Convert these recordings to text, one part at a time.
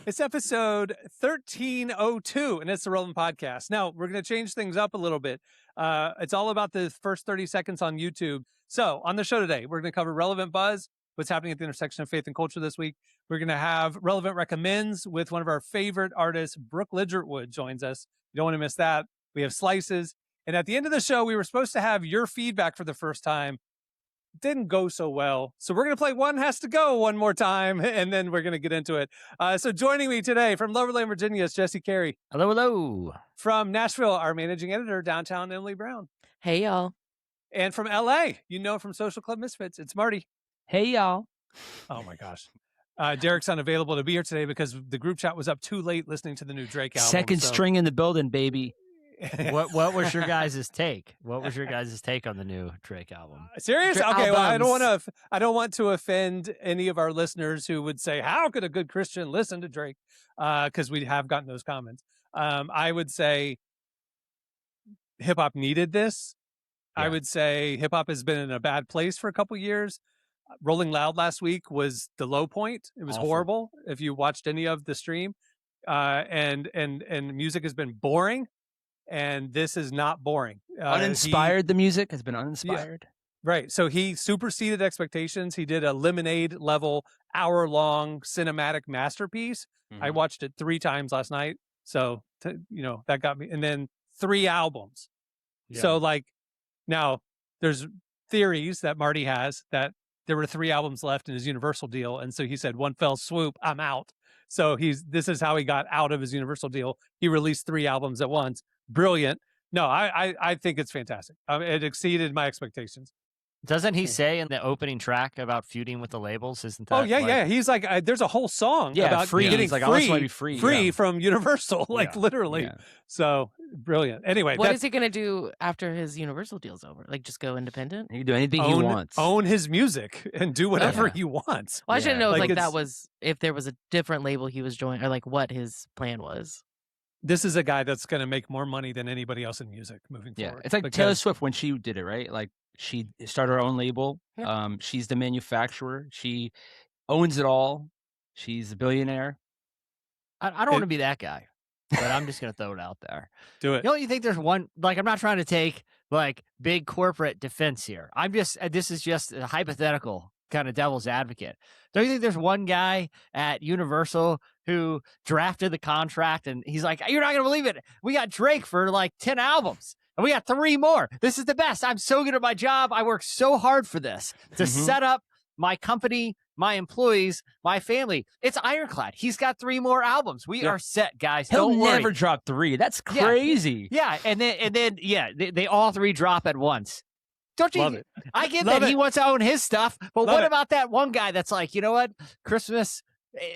It's episode 1302, and it's the Relevant Podcast. Now, we're going to change things up a little bit. It's all about the first 30 seconds on YouTube. So, on the show today, we're going to cover Relevant Buzz, what's happening at the intersection of faith and culture this week. We're going to have Relevant Recommends with one of our favorite artists, Brooke Ligertwood, joins us. You don't want to miss that. We have Slices. And at the end of the show, we were supposed to have your feedback for the first time. Didn't go so well. So we're going to play One Has to Go one more time, and then we're going to get into it. So joining me today from Loverland, Virginia is Jesse Carey. Hello, hello. From Nashville, our managing editor, downtown, Emily Brown. Hey, y'all. And from L.A., from Social Club Misfits, it's Marty. Hey, y'all. Oh, my gosh. Derek's unavailable to be here today because the group chat was up too late listening to the new Drake album. Second string in the building, baby. What was your guys' take? What was your guys' take on the new Drake album? Serious? Okay, well, I don't want to offend any of our listeners who would say, "How could a good Christian listen to Drake?" Because we have gotten those comments. I would say hip hop needed this. Yeah. I would say hip hop has been in a bad place for a couple years. Rolling Loud last week was the low point. It was horrible. If you watched any of the stream, and music has been boring. And this is not boring. Uninspired, the music has been uninspired. Yeah, right. So he superseded expectations. He did a Lemonade level, hour-long cinematic masterpiece. Mm-hmm. I watched it 3 times last night. So, that got me. And then 3 albums. Yeah. So, now there's theories that Marty has that there were 3 albums left in his Universal deal. And so he said, one fell swoop, I'm out. So this is how he got out of his Universal deal. He released 3 albums at once. Brilliant. No, I think it's fantastic. It exceeded my expectations. Doesn't he say in the opening track about feuding with the labels? Isn't that? Oh yeah. He's like, there's a whole song about free. Getting He's like, I just want to be free from Universal, literally. Yeah. So brilliant. Anyway, what is he going to do after his Universal deal's over? Just go independent? He can do anything he wants. Own his music and do whatever he wants. Well, I should know if there was a different label he was joining, or what his plan was. This is a guy that's going to make more money than anybody else in music moving forward. It's like Taylor Swift when she did it, right? Like she started her own label. Yeah. She's the manufacturer. She owns it all. She's a billionaire. I don't want to be that guy, but I'm just going to throw it out there. Do it. You think there's one, I'm not trying to take big corporate defense here. This is just a hypothetical kind of devil's advocate. Don't you think there's one guy at Universal who drafted the contract and he's like, you're not going to believe it. We got Drake for 10 albums and we got 3 more. This is the best. I'm so good at my job. I work so hard for this to set up my company, my employees, my family. It's ironclad. He's got 3 more albums. We are set, guys. He'll Don't never worry. drop 3. That's crazy. Yeah. And then they all 3 drop at once. Don't you? Love it. I get that he wants to own his stuff, but what about that one guy that's like, you know what? Christmas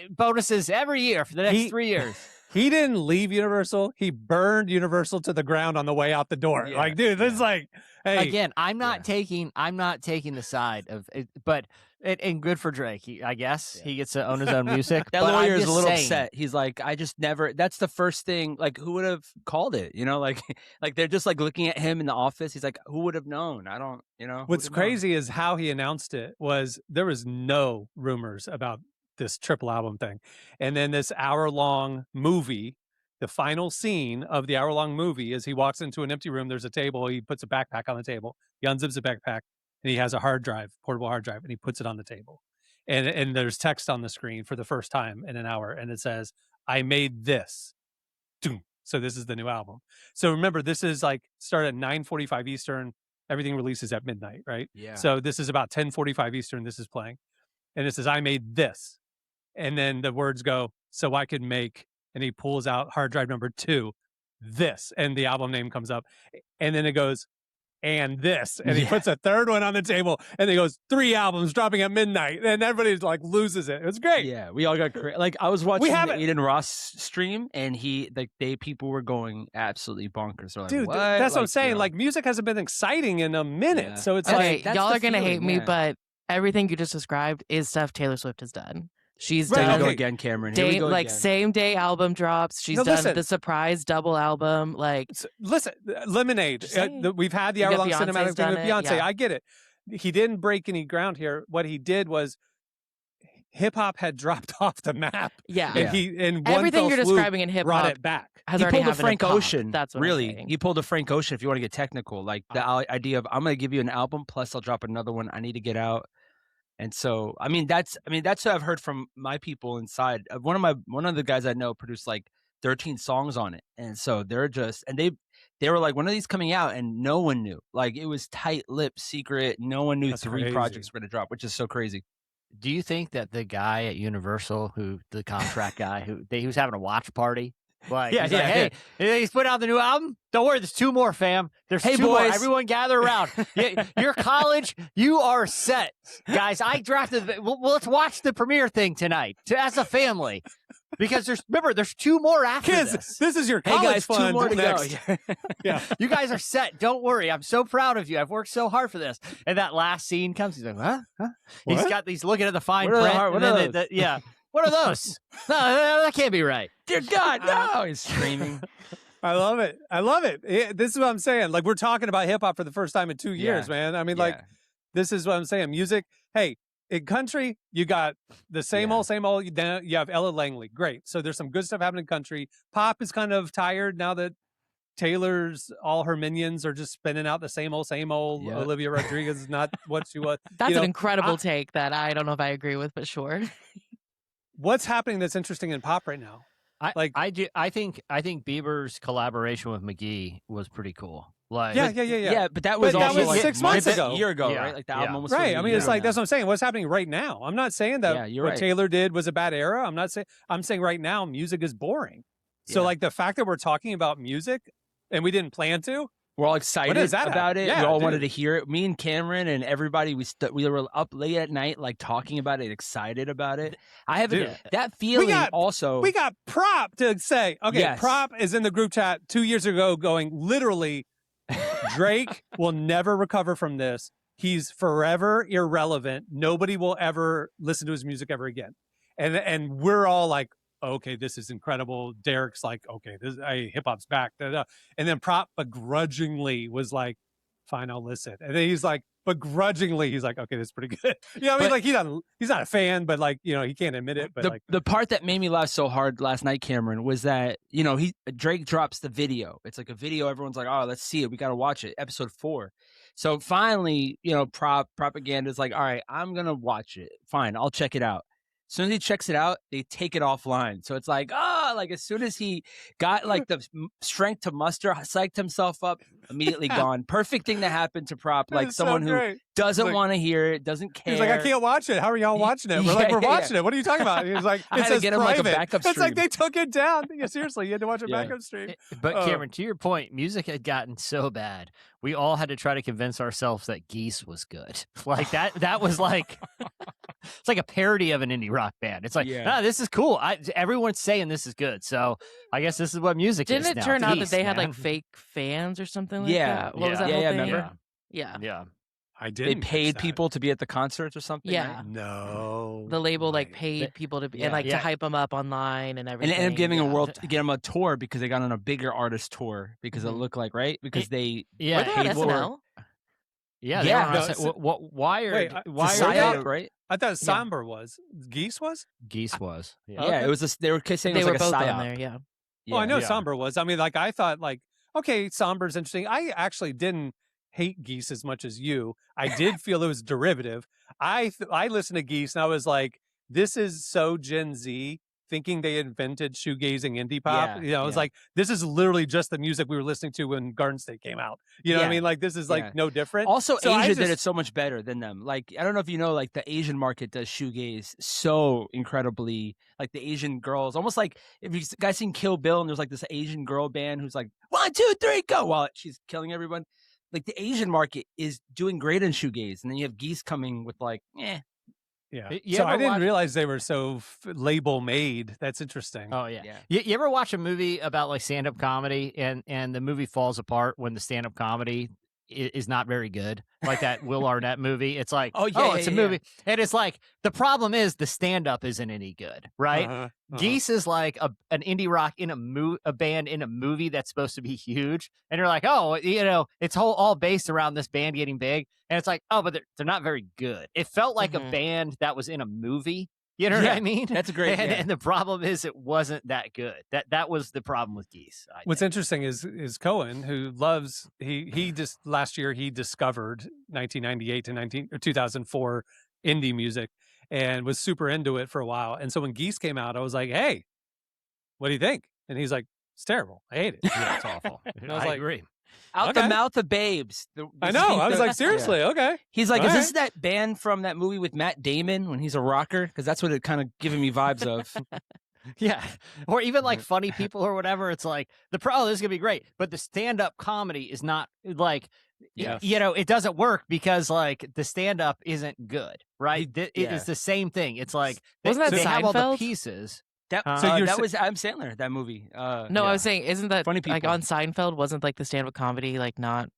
bonuses every year for the next 3 years. He didn't leave Universal. He burned Universal to the ground on the way out the door. Yeah, dude, this is hey. Again, I'm not taking the side of it, but and good for Drake. I guess he gets to own his own music. That lawyer is a little upset. He's like, I just never. That's the first thing. Who would have called it? They're just looking at him in the office. He's like, who would have known? I don't. What's crazy is how he announced it. There was no rumors about this triple album thing, and then this hour-long movie. The final scene of the hour-long movie is he walks into an empty room. There's a table. He puts a backpack on the table. He unzips a backpack, and he has a portable hard drive, and he puts it on the table. And there's text on the screen for the first time in an hour, and it says, "I made this." So this is the new album. So remember, this is start at 9:45 Eastern. Everything releases at midnight, right? Yeah. So this is about 10:45 Eastern. This is playing, and it says, "I made this," and then the words go, "So I could make." And he pulls out hard drive number 2, this, and the album name comes up, and then it goes, and this, and he puts a third one on the table, and he goes, 3 albums dropping at midnight, and everybody loses it. It was great. Yeah, we all got crazy. I was watching the Aiden Ross stream, and people were going absolutely bonkers. They're like, dude, what? That's what I'm saying. music hasn't been exciting in a minute, so it's y'all are gonna hate me, but everything you just described is stuff Taylor Swift has done. She's done done go again, Cameron. Here we go again. Same day album drops. She's done the surprise double album. Listen, Lemonade. We've had the hour-long cinematic thing with Beyonce. I get it. He didn't break any ground here. What he did was hip hop had dropped off the map. Yeah. And he in one Everything fell you're swoop describing in hip brought hop it back. has He already pulled a happened in Frank pop. Ocean. That's what really. I'm saying. He pulled a Frank Ocean. If you want to get technical, like the idea of I'm going to give you an album plus I'll drop another one. I need to get out. And so, that's what I've heard from my people inside. One of the guys I know produced like 13 songs on it, and so they're just they were like, when are these coming out? And no one knew. Like it was tight-lipped, secret. No one knew That's 3 crazy. projects were going to drop, which is so crazy. Do you think that the guy at Universal, the contract guy, he was having a watch party? Like, Yeah, he's like, yeah, hey, he's putting out the new album. Don't worry, there's 2 more, fam. There's Hey, 2 more. boys. Everyone gather around. Your college, you are set, guys. I drafted. Well, let's watch the premiere thing tonight as a family, because there's 2 more after Kids, this is your Hey college guys, 2 fund more to next. go. Yeah. You guys are set. Don't worry. I'm so proud of you. I've worked so hard for this. And that last scene comes. He's like, huh? He's looking at the fine What are the print. hard- what and are then yeah. What are those? No, that can't be right. Dear God, no! He's screaming. I love it. This is what I'm saying. Like we're talking about hip hop for the first time in 2 years, man. I mean, like this is what I'm saying. Music. Hey, in country, you got the same old. Then you have Ella Langley. Great. So there's some good stuff happening in country. Pop is kind of tired now that all her minions are just spinning out the same old. Yeah. Olivia Rodriguez is not what she was. That's an incredible take that I don't know if I agree with, but sure. What's happening that's interesting in pop right now? I think Bieber's collaboration with McGee was pretty cool. Like, Yeah, but that was But that also was like 6 months ago. a year ago, Yeah, right? Like the yeah. album was Right. I mean, it's like that. that's what I'm saying. What's happening right now? I'm not saying that Yeah, you're what right. Taylor did was a bad era. I'm saying right now music is boring. So Yeah. like the fact that we're talking about music and we didn't plan to. We're all excited does that about happen? it. Yeah, we all dude. wanted to hear it. Me and Cameron and everybody, we were up late at night, like talking about it, excited about it. I have Dude. that feeling also. We got Prop to say, okay, Yes. Prop is in the group chat 2 years ago going literally Drake will never recover from this. He's forever irrelevant. Nobody will ever listen to his music ever again. And we're all like, okay, this is incredible. Derek's like, okay, hip hop's back. Da, da. And then Prop begrudgingly was like, fine, I'll listen. And then he's like, begrudgingly, he's like, okay, this is pretty good. You know what I mean? Like he's not a fan, but like, he can't admit it. But the part that made me laugh so hard last night, Cameron, was that, Drake drops the video. It's like a video. Everyone's like, oh, let's see it. We got to watch it. Episode 4. So finally, propaganda is like, all right, I'm going to watch it. Fine. I'll check it out. As soon as he checks it out, they take it offline. So it's like, as soon as he got like the strength to muster, psyched himself up, immediately gone. Perfect thing that happened to Prop. Like someone who doesn't want to hear it, doesn't care. He's like, I can't watch it. How are y'all watching it? We're like, we're watching it. What are you talking about? He's like, I it had to says get him like a private. backup It's like stream. they took it down. Yeah, seriously, you had to watch a backup stream. But Cameron, to your point, music had gotten so bad, we all had to try to convince ourselves that Geese was good. Like that was like, it's like a parody of an indie rock band. It's like, this is cool. Everyone's saying this is good. So I guess this is what music is Didn't it now. turn out that Geese, they had man. like fake fans or something like Yeah. that? What was that Yeah, whole yeah, thing? remember? Yeah. Yeah. I They didn't. paid people to be at the concerts or something. Yeah. Right? No. The label like way. paid people to be Yeah. and like Yeah. to hype them up online and And everything. they ended up giving yeah. get them a tour because they got on a bigger artist tour because it Mhm. looked like, right? Because they Were they on paid for- SNL? Yeah. Yeah. They were No, on set. Why are wait, why it's a are psyop, they? right? I thought Somber was. Geese was? Geese was. Yeah. Yeah, Okay. it was. They were saying They it were was like both a psyop. on there, yeah. Oh, I know Yeah. Somber was. I mean, like I thought like, okay, Somber's interesting. I actually didn't hate Geese as much as you. I did feel it was derivative. I listened to Geese and I was like, this is so Gen Z thinking they invented shoegazing indie pop. Yeah, I was yeah. like, this is literally just the music we were listening to when Garden State came out. You know what I Yeah, mean? Like this is like yeah. no different. Also, So I Asia did just- it so much better than them. Like, I don't know if you know, like the Asian market does shoegaze so incredibly. Like the Asian girls, almost like if you guys seen Kill Bill and there's like this Asian girl band who's like 1, 2, 3, go while she's killing everyone. Like the Asian market is doing great in shoegaze, and then you have Geese coming with like, Yeah. You So ever I didn't watch- realize they were so label made. That's interesting. Oh yeah. yeah. You ever watch a movie about like stand-up comedy and the movie falls apart when the stand-up comedy is not very good? Like that Will Arnett movie. It's like, Oh, yeah, it's a yeah, movie. And it's like, the problem is the stand-up isn't any good, right? Geese is like an indie rock in a band in a movie that's supposed to be huge. And you're like, oh, it's all based around this band getting big. And it's like, oh, but they're not very good. It felt like a Mhm. band that was in a movie. You know what I mean? That's a great. And the problem is, it wasn't that good. That was the problem with Geese. What's interesting is Cohen, who loves he just last year he discovered 1998 to 2004 indie music and was super into it for a while. And so when Geese came out, I was like, hey, what do you think? And he's like, it's terrible. I hate it. Yeah, it's awful. I was like, agree. Out the mouth of babes. I know. I was like, seriously, okay. He's like, All is this that band from that movie with Matt Damon when he's a rocker? Because that's what it kind of giving me vibes of. Yeah. Or even like Funny People or whatever. It's like, this is going to be great. But the stand-up comedy is not like, it doesn't work because like the stand-up isn't good, right? It is the same thing. It's like, wasn't that they have all the Seinfeld? pieces. That was Adam Sandler, that movie. No, I was saying, isn't that Funny People. like on Seinfeld? Wasn't like the stand-up comedy like not?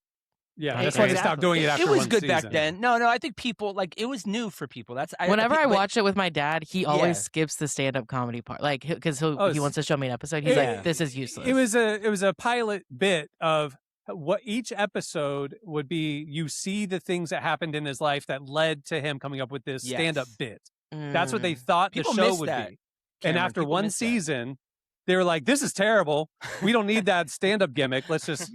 Yeah, that's why they stopped doing it after It was one good season. back then. No, I think people like it was new for people. That's Whenever I think, watch it with my dad, he always skips the stand-up comedy part, like because he wants to show me an episode. He's like, "This is useless." It was a pilot bit of what each episode would be. You see the things that happened in his life that led to him coming up with this stand-up bit. That's what they thought people the show miss would that, be. Cameron, and after people one miss that. season, they were like, "This is terrible. We don't need that stand-up gimmick. Let's just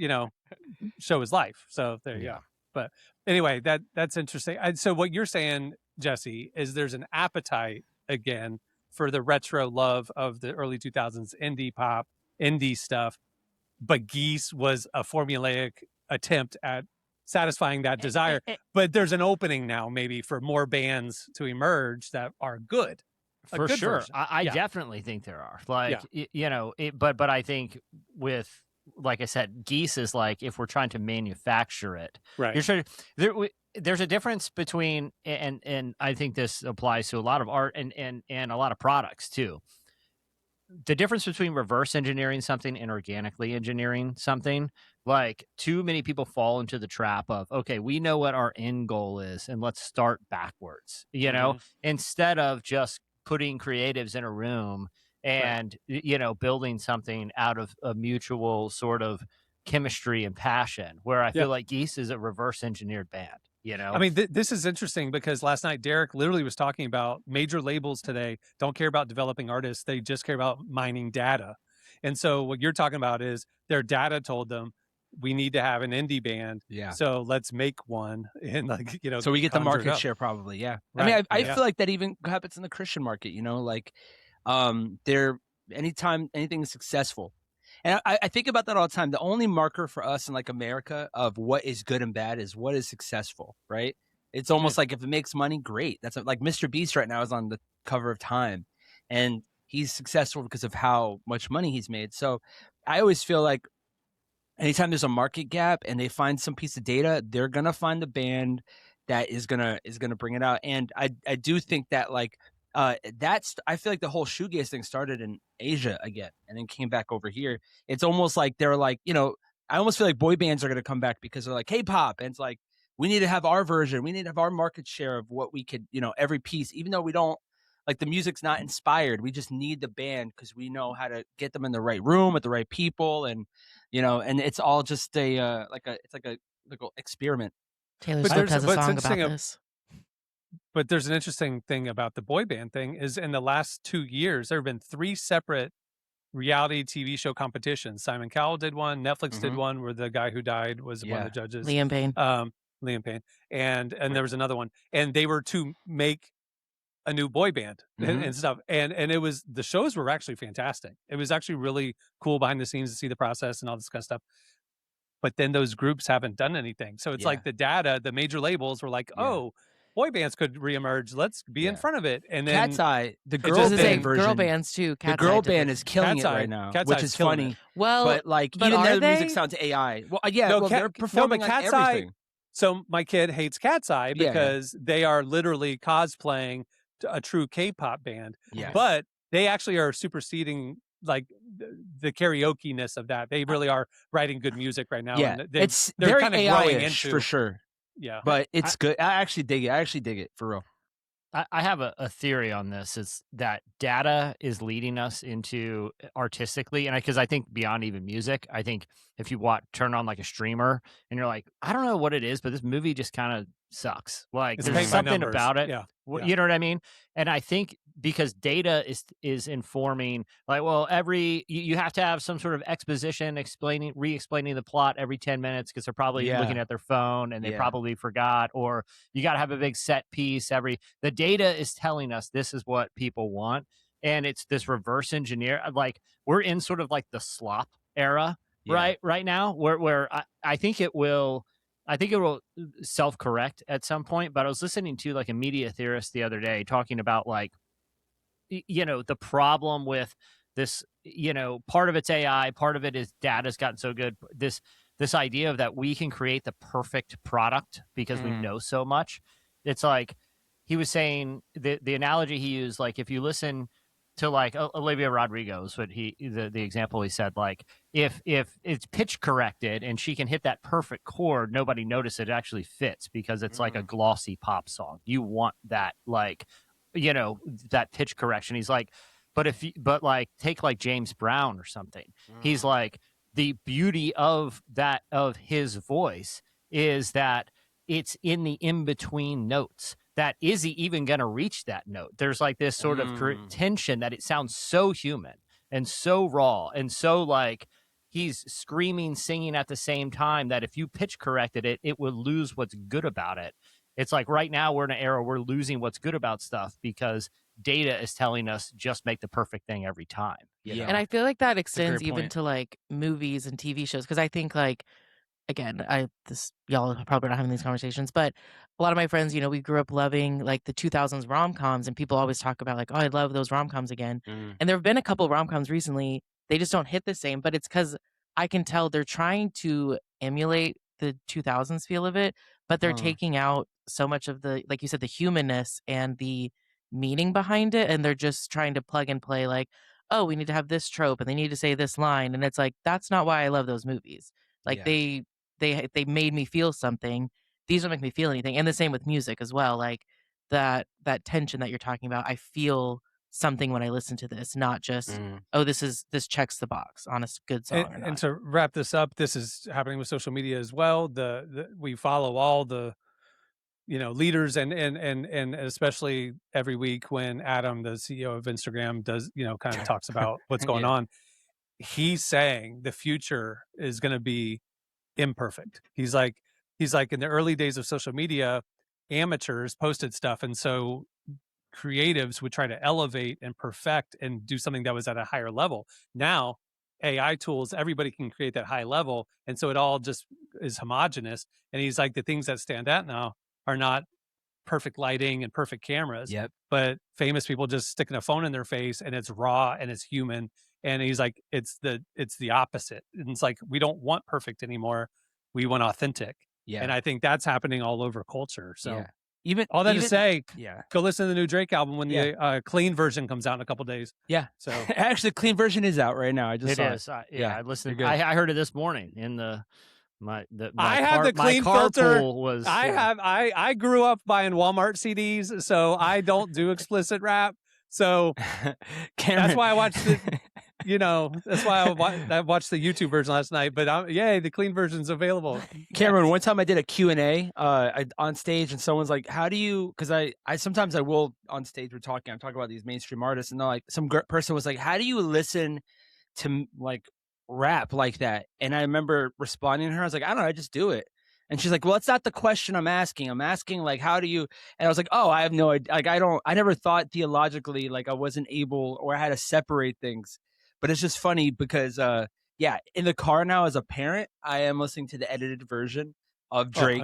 show his life." So there you go. But anyway, that's interesting. So what you're saying, Jesse, is there's an appetite again for the retro love of the early 2000s indie pop, indie stuff. But Geese was a formulaic attempt at satisfying that desire. But there's an opening now maybe for more bands to emerge that are good. For sure. Version. I definitely think there are. Like, but I think with, like I said, Geese is like, if we're trying to manufacture it, right? You're trying to, there's a difference between, and I think this applies to a lot of art and a lot of products too. The difference between reverse engineering something and organically engineering something, like too many people fall into the trap of, okay, we know what our end goal is and let's start backwards, instead of just putting creatives in a room and building something out of a mutual sort of chemistry and passion, where I feel like Geese is a reverse engineered band. I mean, this is interesting because last night Derek literally was talking about major labels today don't care about developing artists. They just care about mining data. And so what you're talking about is their data told them we need to have an indie band. Yeah. So let's make one and so we get the market share probably. Yeah. Right. I mean, I feel like that even happens in the Christian market, they're anytime anything's successful. And I think about that all the time. The only marker for us in like America of what is good and bad is what is successful, right? It's almost like if it makes money, great. That's like Mr. Beast right now is on the cover of Time, and he's successful because of how much money he's made. So I always feel like anytime there's a market gap and they find some piece of data, they're gonna find the band that is gonna bring it out. And I do think that I feel like the whole shoegaze thing started in Asia again and then came back over here. It's almost like they're like, I almost feel like boy bands are going to come back because they're like K-pop. And it's like, we need to have our version. We need to have our market share of what we could, every piece, even though we don't like the music's not inspired. We just need the band because we know how to get them in the right room with the right people. And, and it's all just it's like a little experiment. Taylor Swift has a song about this. But there's an interesting thing about the boy band thing is in the last 2 years, there have been 3 separate reality TV show competitions. Simon Cowell did one. Netflix did one where the guy who died was one of the judges. Liam Payne. And there was another one. And they were to make a new boy band and stuff. And it was, the shows were actually fantastic. It was actually really cool behind the scenes to see the process and all this kind of stuff. But then those groups haven't done anything. So it's like the data, the major labels were like, boy bands could reemerge. Let's be in front of it. And then Cat's Eye, the girl band version. Girl bands too. The girl band is killing it right now, which is funny. Well, but even though the music sounds AI. Well, they're performing on everything. So my kid hates Cat's Eye because they are literally cosplaying a true K-pop band. Yes. But they actually are superseding like the karaoke-ness of that. They really are writing good music right now. Yeah, and they're very kind of growing into for sure. Yeah, but it's good. I actually dig it for real. I have a theory on this. Is that data is leading us into artistically, and because I think beyond even music, I think if you turn on like a streamer and you're like, I don't know what it is, but this movie just kind of sucks. Like there's something about it. Yeah. You know what I mean? And I think because data is informing, like, well, you have to have some sort of exposition re-explaining the plot every 10 minutes because they're probably looking at their phone and they probably forgot, or you got to have a big set piece. The data is telling us this is what people want, and it's this reverse engineer. Like, we're in sort of like the slop era right now, where I think it will self-correct at some point. But I was listening to like a media theorist the other day talking about, like, the problem with this, part of it's AI, part of it is data's gotten so good. This idea of that we can create the perfect product because we know so much. It's like, he was saying, the analogy he used, like, if you listen to like Olivia Rodrigo, what the example he said, like, if it's pitch corrected and she can hit that perfect chord, nobody notices it actually fits because it's like a glossy pop song. You want that, like, that pitch correction. He's like, but like, take like James Brown or something. He's like, the beauty of his voice is that it's in the in-between notes. That is he even going to reach that note? There's like this sort of tension that it sounds so human and so raw and so like he's screaming, singing at the same time, that if you pitch corrected it, it would lose what's good about it. It's like right now we're in an era we're losing what's good about stuff because data is telling us just make the perfect thing every time. You know? And I feel like that extends even point. to like movies and TV shows, because I think, like, again, y'all are probably not having these conversations, but a lot of my friends, we grew up loving like the 2000s rom-coms, and people always talk about like, oh, I love those rom-coms again. And there have been a couple rom-coms recently. They just don't hit the same, but it's because I can tell they're trying to emulate the 2000s feel of it, but they're taking out so much of the, like you said, the humanness and the meaning behind it. And they're just trying to plug and play, like, oh, we need to have this trope and they need to say this line. And it's like, that's not why I love those movies. Like they made me feel something. These don't make me feel anything. And the same with music as well. Like that tension that you're talking about, I feel something when I listen to this, not just, oh, this checks the box on a good song. And to wrap this up, this is happening with social media as well. We follow all the leaders and especially every week when Adam, the CEO of Instagram, does kind of talks about what's going on. He's saying the future is going to be imperfect. He's like in the early days of social media, amateurs posted stuff, and so creatives would try to elevate and perfect and do something that was at a higher level. Now AI tools, everybody can create that high level, and so it all just is homogenous. And he's like, the things that stand out now are not perfect lighting and perfect cameras, but famous people just sticking a phone in their face, and it's raw and it's human. And he's like, it's the opposite. And it's like, we don't want perfect anymore. We want authentic. Yeah. And I think that's happening all over culture. So even to say, go listen to the new Drake album when the clean version comes out in a couple days. Yeah. So actually, the clean version is out right now. I just saw it. I listened. I heard it this morning in the clean filter. I grew up buying Walmart CDs, so I don't do explicit rap. So that's why I watched it. That's why I watched the YouTube version last night. But the clean version's available. Cameron, one time I did a Q&A on stage, and someone's like, how do you, because I sometimes I will on stage, I'm talking about these mainstream artists, and they're like, some person was like, how do you listen to like rap like that? And I remember responding to her, I was like, I don't know, I just do it. And she's like, well, that's not the question I'm asking. I'm asking, like, how do you, and I was like, oh, I have no idea. Like, I never thought theologically, like I wasn't able, or I had to separate things. But it's just funny because, in the car now as a parent, I am listening to the edited version of Drake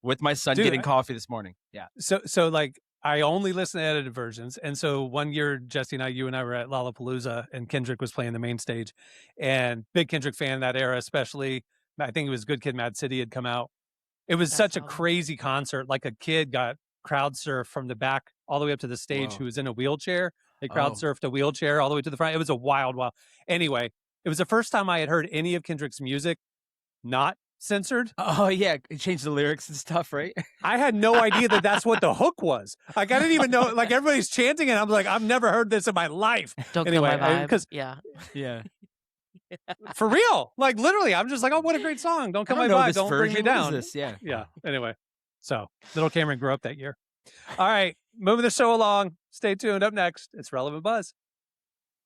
with my son getting coffee this morning. Yeah. So like, I only listen to edited versions. And so one year, Jesse and you and I were at Lollapalooza, and Kendrick was playing the main stage, and big Kendrick fan in that era, especially. I think it was Good Kid, Mad City had come out. It was such a crazy concert. Like, a kid got crowd surfed from the back all the way up to the stage who was in a wheelchair. They crowd surfed a wheelchair all the way to the front. It was a wild. Anyway, it was the first time I had heard any of Kendrick's music not censored. Oh, yeah. It changed the lyrics and stuff, right? I had no idea that that's what the hook was. Like, I didn't even know. Like, everybody's chanting it. I'm like, I've never heard this in my life. Don't kill my vibe. Because for real, like, literally, I'm just like, oh, what a great song. Don't kill my vibe. Don't bring me down. Yeah. Anyway, so little Cameron grew up that year. All right, moving the show along. Stay tuned. Up next, it's Relevant Buzz.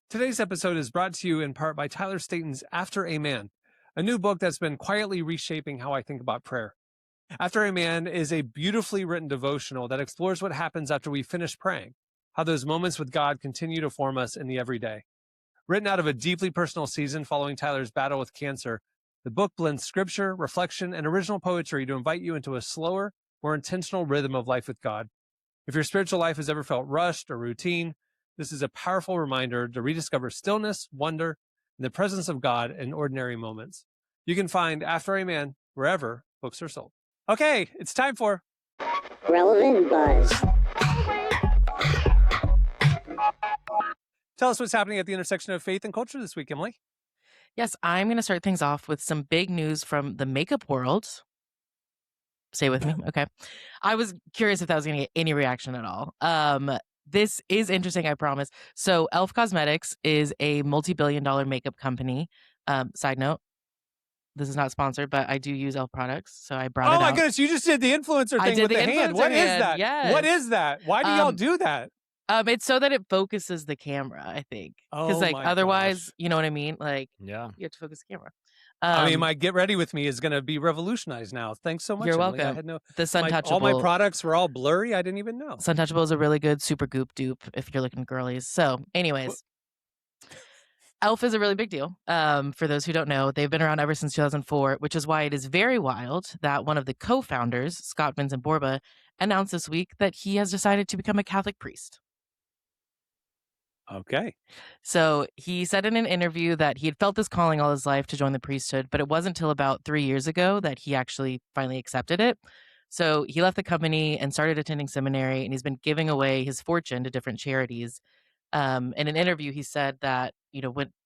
Today's episode is brought to you in part by Tyler Staton's After a Man, a new book that's been quietly reshaping how I think about prayer. After a Man is a beautifully written devotional that explores what happens after we finish praying, how those moments with God continue to form us in the everyday. Written out of a deeply personal season following Tyler's battle with cancer, the book blends scripture, reflection, and original poetry to invite you into a slower, more intentional rhythm of life with God. If your spiritual life has ever felt rushed or routine, this is a powerful reminder to rediscover stillness, wonder, and the presence of God in ordinary moments. You can find After a Man wherever books are sold. Okay, it's time for Relevant Buzz. Tell us what's happening at the intersection of faith and culture this week, Emily. Yes, I'm going to start things off with some big news from the makeup world. Stay with me. Okay. I was curious if that was going to get any reaction at all. This is interesting, I promise. So e.l.f. Cosmetics is a multi-billion-dollar makeup company. Side note, this is not sponsored, but I do use e.l.f. products, so I brought it out. Oh my goodness, you just did the influencer I thing did with the the hand. What influencer is hand, that? yes. What is that? Why do y'all do that? It's so that it focuses the camera, I think. Because Oh like my otherwise, gosh. you know what I mean? Like Yeah. you have to focus the camera. I mean, my Get Ready With Me is going to be revolutionized now. Thanks so much, You're Emily. I welcome. had no, The Suntouchable. all my products were all blurry. I didn't even know. Suntouchable is a really good super goop dupe if you're looking girlies. So, anyways, e.l.f. is a really big deal. For those who don't know, they've been around ever since 2004, which is why it is very wild that one of the co-founders, Scott Vincent Borba, announced this week that he has decided to become a Catholic priest. Okay. So he said in an interview that he had felt this calling all his life to join the priesthood, but it wasn't until about 3 years ago that he actually finally accepted it. So he left the company and started attending seminary, and he's been giving away his fortune to different charities. In an interview, he said that,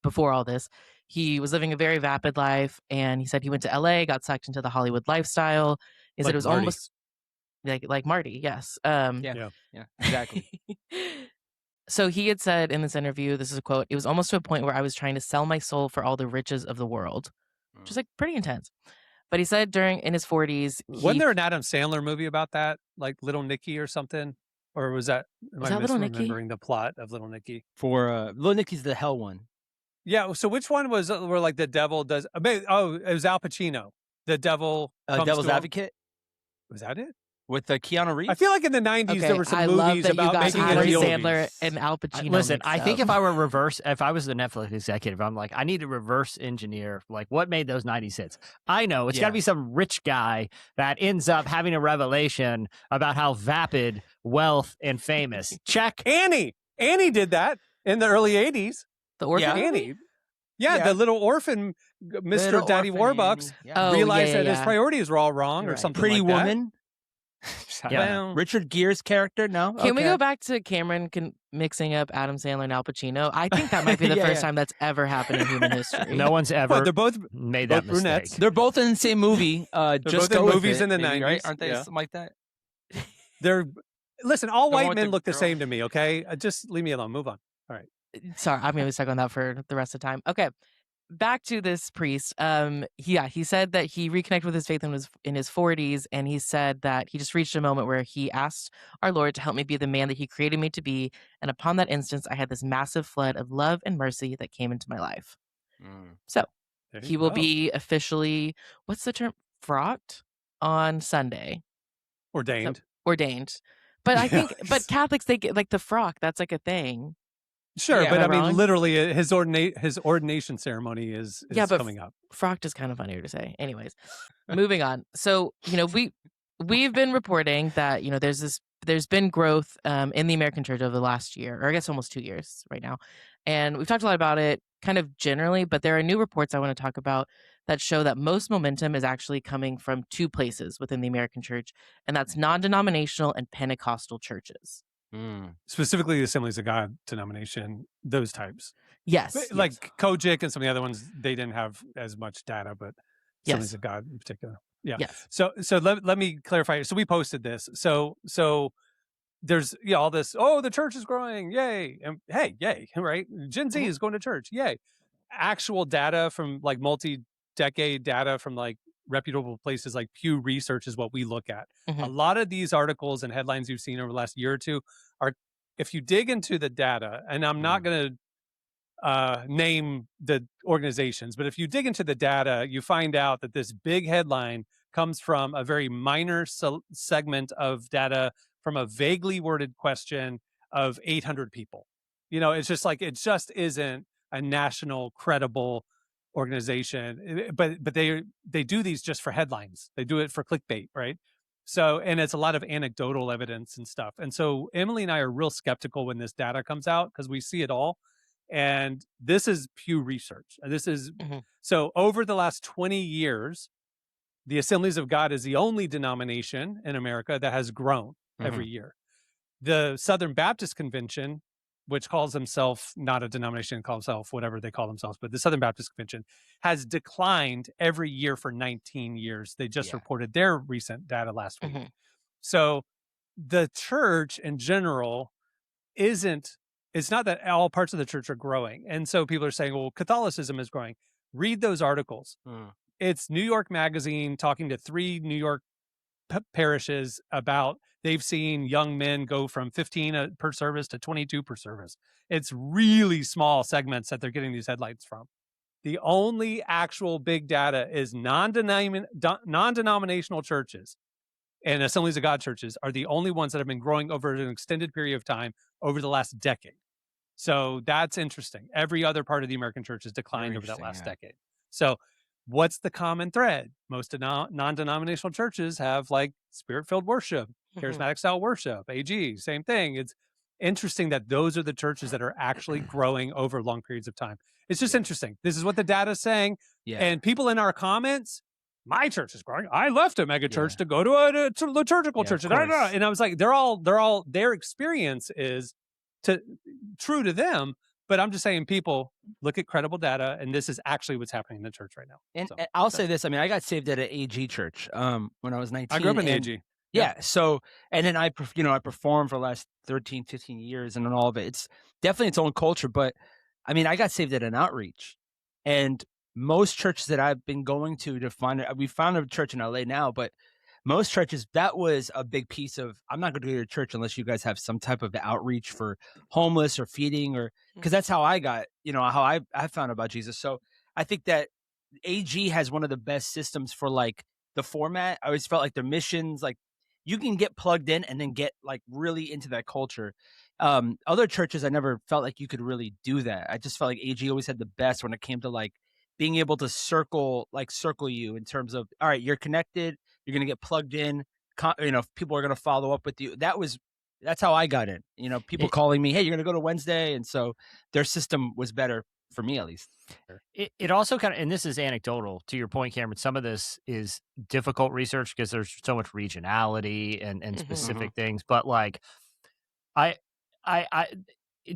before all this, he was living a very vapid life, and he said he went to LA, got sucked into the Hollywood lifestyle. He said Like it was Marty. almost like Marty, yes. Yeah, exactly. So he had said in this interview, this is a quote, it was almost to a point where I was trying to sell my soul for all the riches of the world, which is like pretty intense. But he said in his 40s, Wasn't there an Adam Sandler movie about that? Like Little Nicky or something? Or was that, am I Little Nicky? misremembering the plot of Little Nicky? For Little Nicky's the hell one. Yeah. So which one was where like the devil does, oh, it was Al Pacino. The devil comes Devil's to him? Advocate Was that it? with Keanu Reeves. I feel like in the 90s there were some I love movies that you about got making a Adam deal. Sandler and Al Pacino. Listen, mixed I think up. if I was the Netflix executive, I'm like, I need to reverse engineer like what made those 90s hits. I know it's got to be some rich guy that ends up having a revelation about how vapid, wealth, and famous. Check. Annie did that in the early 80s. The orphan movie? Annie. Yeah, the little orphan, Mr. Little Daddy orphan Warbucks, Annie. Yeah. Oh, realized yeah, that his yeah. priorities were all wrong You're or right. something Pretty like that. Woman. Yeah. Richard Gere's character. No. Can we Okay. go back to Cameron mixing up Adam Sandler and Al Pacino? I think that might be the Yeah, first yeah. time that's ever happened in human history. No one's ever Well, they're both made both that mistake. brunettes. They're both in the same movie. Just both go in with movies it, in the maybe, 90s, right? Aren't they yeah. something like that? Listen, all The one white with men the look the girl. same to me, okay? Just leave me alone. Move on. Sorry, I'm going to be stuck on that for the rest of the time. Okay. Back to this priest. He said that he reconnected with his faith in his 40s, and he said that he just reached a moment where he asked our Lord to help me be the man that he created me to be, and upon that instance, I had this massive flood of love and mercy that came into my life. So There he you will go. be officially, what's the term, frocked on Sunday, ordained. But I think, Yes. but Catholics, they get like the frock. That's like a thing. Sure, Yeah, but I am I mean, wrong? literally, his ordination ceremony is Yeah, but coming up. Frocked is kind of funnier to say. Anyways, moving on. So, we've been reporting that, there's been growth in the American church over the last year, or I guess almost 2 years right now. And we've talked a lot about it kind of generally, but there are new reports I want to talk about that show that most momentum is actually coming from two places within the American church, and that's non-denominational and Pentecostal churches. Specifically, the Assemblies of God denomination, those types. Yes. But, like Kojic and some of the other ones, they didn't have as much data, but Assemblies Yes. of God in particular. Yeah. Yes. So let me clarify. So we posted this. So there's all this, oh, the church is growing, yay. And hey, yay, right? Gen Z is going to church, yay. Actual data from like multi-decade data from like reputable places like Pew Research is what we look at. A Mhm. lot of these articles and headlines you've seen over the last year or two are, if you dig into the data, and I'm not going to name the organizations, but if you dig into the data, you find out that this big headline comes from a very minor segment of data from a vaguely worded question of 800 people. It's just like, it just isn't a national credible organization, but they do these just for headlines. They do it for clickbait, right? So, and it's a lot of anecdotal evidence and stuff. And so Emily and I are real skeptical when this data comes out because we see it all. And this is Pew Research. This is so over the last 20 years, the Assemblies of God is the only denomination in America that has grown every year. The Southern Baptist Convention, which calls themselves not a denomination, calls themselves whatever they call themselves, but the Southern Baptist Convention has declined every year for 19 years. They just reported their recent data last week. So the church in general it's not that all parts of the church are growing. And so people are saying, well, Catholicism is growing. Read those articles. It's New York Magazine talking to 3 New York parishes about they've seen young men go from 15 per service to 22 per service. It's really small segments that they're getting these headlines from. The only actual big data is non-denominational churches and Assemblies of God churches are the only ones that have been growing over an extended period of time over the last decade. So that's interesting. Every other part of the American church has declined over that last decade. So what's the common thread? Most non-denominational churches have like spirit-filled worship, charismatic style worship, AG, same thing. It's interesting that those are the churches that are actually growing over long periods of time. It's just interesting. This is what the data is saying. And people in our comments, my church is growing. I left a mega church to go to a liturgical church. And I was like, their experience is true to them, but I'm just saying, people look at credible data, and this is actually what's happening in the church right now. And I'll say this: I mean, I got saved at an AG church when I was 19. I grew up in the AG. Yeah. So, and then I performed for the last 13, 15 years, and all of it. It's definitely its own culture, but I mean, I got saved at an outreach, and most churches that I've been going to find it, we found a church in LA now, but most churches, that was a big piece of, I'm not going to go to your church unless you guys have some type of outreach for homeless or feeding, or because that's how I got, how I found about Jesus. So I think that AG has one of the best systems for like the format. I always felt like their missions, like you can get plugged in and then get like really into that culture. Other churches, I never felt like you could really do that. I just felt like AG always had the best when it came to like being able to circle you in terms of, all right, you're connected. You're going to get plugged in, people are going to follow up with you. That's how I got in, people calling me, hey, you're going to go to Wednesday. And so their system was better for me, at least. It also kind of, and this is anecdotal to your point, Cameron, some of this is difficult research because there's so much regionality and specific things. But like, I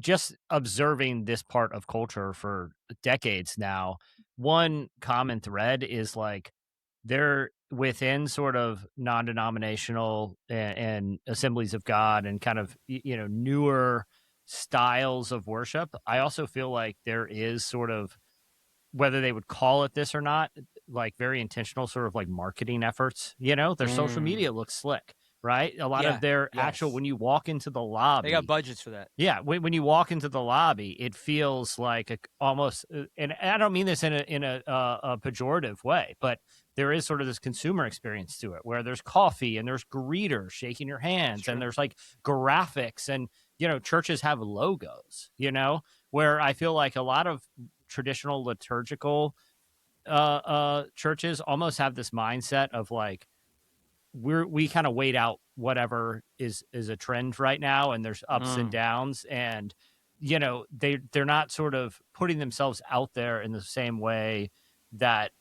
just observing this part of culture for decades now, one common thread is like, they're within sort of non-denominational and Assemblies of God and kind of, newer styles of worship. I also feel like there is sort of, whether they would call it this or not, like very intentional sort of like marketing efforts, their social media looks slick, right? A lot of their actual, when you walk into the lobby, they got budgets for that. Yeah. When you walk into the lobby, it feels like almost, and I don't mean this in a pejorative way, but there is sort of this consumer experience to it where there's coffee and there's greeters shaking your hands and there's like graphics and, churches have logos, where I feel like a lot of traditional liturgical churches almost have this mindset of like, we kind of wait out whatever is a trend right now, and there's ups and downs, and they're not sort of putting themselves out there in the same way that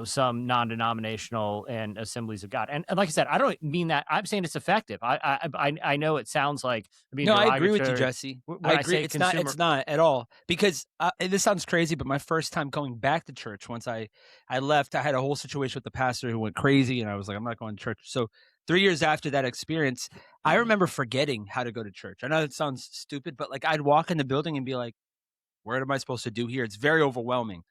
some non-denominational and Assemblies of God. And like I said, I don't mean that. I'm saying it's effective. I know it sounds like, no, I agree with you, Jesse. I agree. It's not at all, because this sounds crazy, but my first time going back to church, once I left, I had a whole situation with the pastor who went crazy, and I was like, I'm not going to church. So 3 years after that experience, I remember forgetting how to go to church. I know it sounds stupid, but like I'd walk in the building and be like, what am I supposed to do here? It's very overwhelming.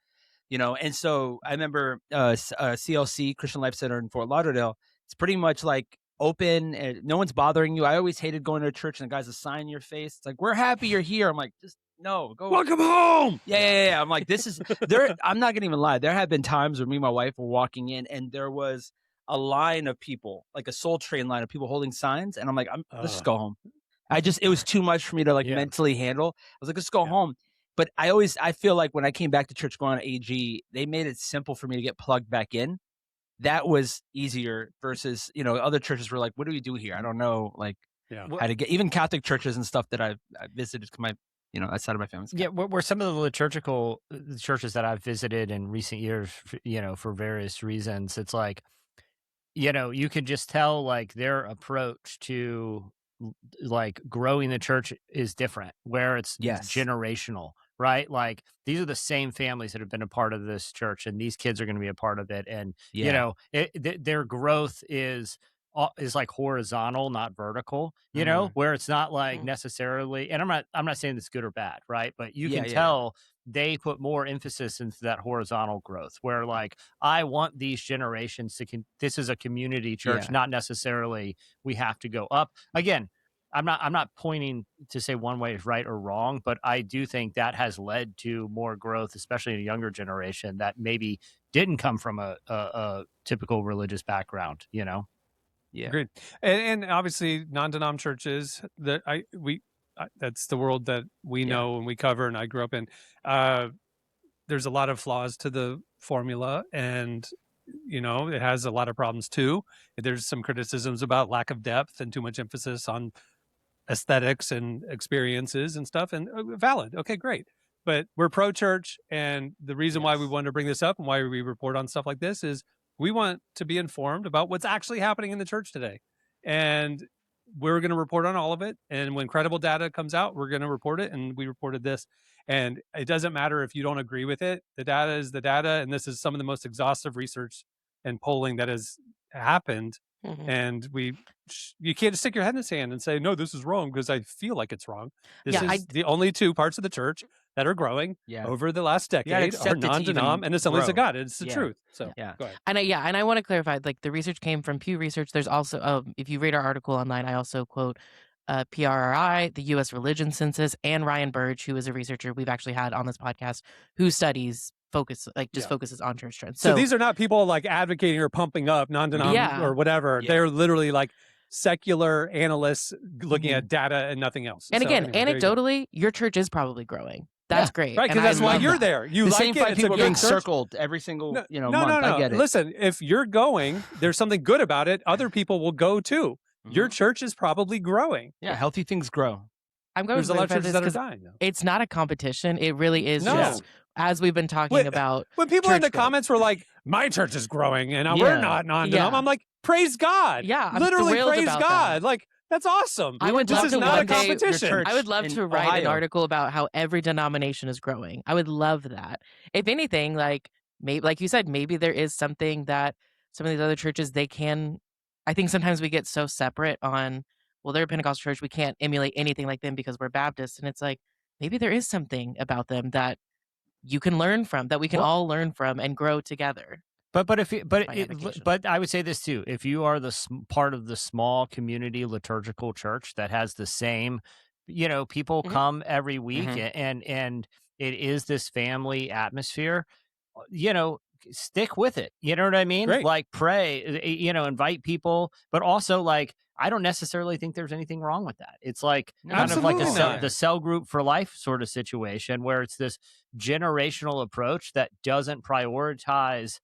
And so I remember CLC, Christian Life Center in Fort Lauderdale. It's pretty much like open and no one's bothering you. I always hated going to a church and the guy's a sign in your face. It's like, we're happy you're here. I'm like, just no, go. Welcome home. Yeah. I'm like, this is there. I'm not gonna even lie. There have been times where me and my wife were walking in and there was a line of people, like a Soul Train line of people holding signs. And I'm like, let's just go home. It was too much for me to mentally handle. I was like, let's go home. But I feel like when I came back to church going on AG, they made it simple for me to get plugged back in. That was easier versus, other churches were like, what do we do here? I don't know, how to get, even Catholic churches and stuff that I've visited, that side of my family. Yeah, where some of the liturgical churches that I've visited in recent years, for various reasons, it's like, you can just tell like their approach to like growing the church is different, where it's generational, right? Like these are the same families that have been a part of this church, and these kids are going to be a part of it. And their growth is like horizontal, not vertical. Where it's not like necessarily. And I'm not saying it's good or bad, right? But you can tell they put more emphasis into that horizontal growth, where like I want these generations to. This is a community church, not necessarily we have to go up. Again, I'm not pointing to say one way is right or wrong, but I do think that has led to more growth, especially in a younger generation that maybe didn't come from a typical religious background. Yeah, agreed. And obviously, non-denom churches that that's the world that we know and we cover, and I grew up in. There's a lot of flaws to the formula, and it has a lot of problems too. There's some criticisms about lack of depth and too much emphasis on aesthetics and experiences and stuff, and valid. Okay, great. But we're pro-church, and the reason why we wanted to bring this up and why we report on stuff like this is we want to be informed about what's actually happening in the church today. And we're going to report on all of it. And when credible data comes out, we're going to report it. And we reported this. And it doesn't matter if you don't agree with it. The data is the data. And this is some of the most exhaustive research and polling that has happened. And you can't stick your head in the sand and say, no, this is wrong because I feel like it's wrong. This is the only two parts of the church that are growing over the last decade are non-denom and Assemblies of God. It's the truth. So go ahead. And I want to clarify, like the research came from Pew Research. There's also, if you read our article online, I also quote PRRI, the U.S. Religion Census, and Ryan Burge, who is a researcher we've actually had on this podcast, who focuses on church trends. So these are not people like advocating or pumping up non-denom or whatever. They're literally like secular analysts looking at data and nothing else. And again, anecdotally, your church is probably growing. That's great. Right, because that's why you're there. You the like same it. five It's people a are being good church. circled every single month. No. I get it. Listen, if you're going, there's something good about it. Other people will go too. Your church is probably growing. Yeah, healthy things grow. There's a lot of churches that are dying. It's not a competition. It really is just, as we've been talking about. When people in the comments were like, my church is growing and we're not non-denom, I'm like, praise God. Yeah, I'm literally praise about God. Like, that's awesome. This is not a competition. I would love to write an article about how every denomination is growing. I would love that. If anything, like you said, maybe there is something that some of these other churches, they can. I think sometimes we get so separate on, well, they're a Pentecostal church, we can't emulate anything like them because we're Baptist. And it's like, maybe there is something about them that you can learn from, that we can all learn from and grow together. But I would say this too: if you are part of the small community liturgical church that has the same, people come every week, and it is this family atmosphere, stick with it. You know what I mean? Great. Like pray, invite people, but also like I don't necessarily think there's anything wrong with that. It's like kind of like the cell group for life sort of situation where it's this generational approach that doesn't prioritize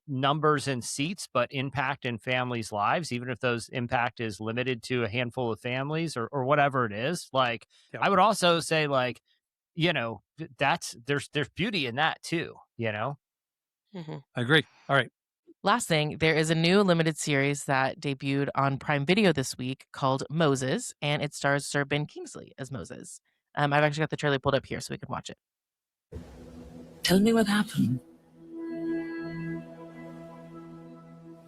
numbers and seats, but impact in families' lives, even if those impact is limited to a handful of families or whatever it is. Like, I would also say, like, there's beauty in that too, I agree. All right. Last thing, there is a new limited series that debuted on Prime Video this week called Moses, and it stars Sir Ben Kingsley as Moses. I've actually got the trailer pulled up here so we can watch it. Tell me what happened.